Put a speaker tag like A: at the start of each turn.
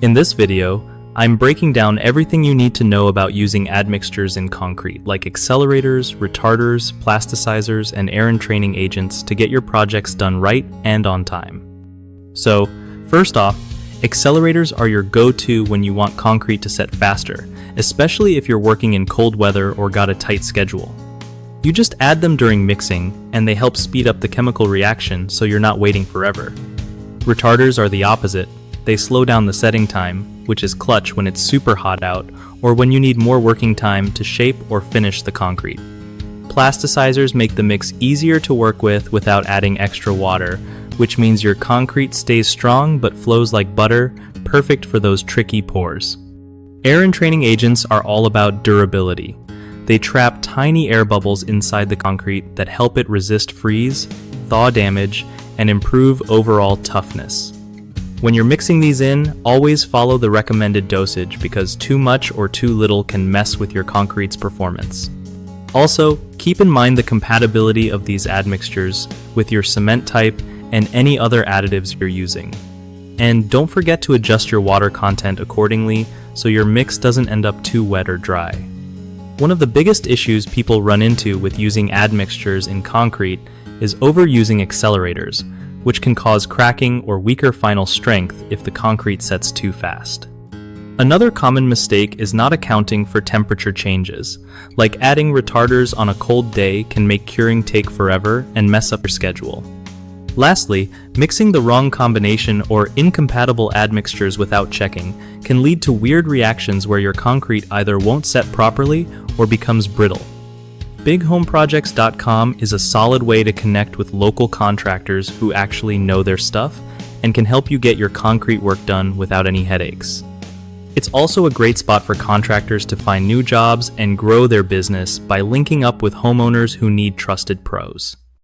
A: In this video, I'm breaking down everything you need to know about using admixtures in concrete, like accelerators, retarders, plasticizers, and air-entraining agents to get your projects done right and on time. So, first off, accelerators are your go-to when you want concrete to set faster, especially if you're working in cold weather or got a tight schedule. You just add them during mixing, and they help speed up the chemical reaction so you're not waiting forever. Retarders are the opposite. They slow down the setting time, which is clutch when it's super hot out or when you need more working time to shape or finish the concrete. Plasticizers make the mix easier to work with without adding extra water, which means your concrete stays strong but flows like butter, perfect for those tricky pours. Air-entraining agents are all about durability. They trap tiny air bubbles inside the concrete that help it resist freeze, thaw damage, and improve overall toughness. When you're mixing these in, always follow the recommended dosage because too much or too little can mess with your concrete's performance. Also, keep in mind the compatibility of these admixtures with your cement type and any other additives you're using. And don't forget to adjust your water content accordingly so your mix doesn't end up too wet or dry. One of the biggest issues people run into with using admixtures in concrete is overusing accelerators, which can cause cracking or weaker final strength if the concrete sets too fast. Another common mistake is not accounting for temperature changes, like adding retarders on a cold day can make curing take forever and mess up your schedule. Lastly, mixing the wrong combination or incompatible admixtures without checking can lead to weird reactions where your concrete either won't set properly or becomes brittle. BigHomeProjects.com is a solid way to connect with local contractors who actually know their stuff and can help you get your concrete work done without any headaches. It's also a great spot for contractors to find new jobs and grow their business by linking up with homeowners who need trusted pros.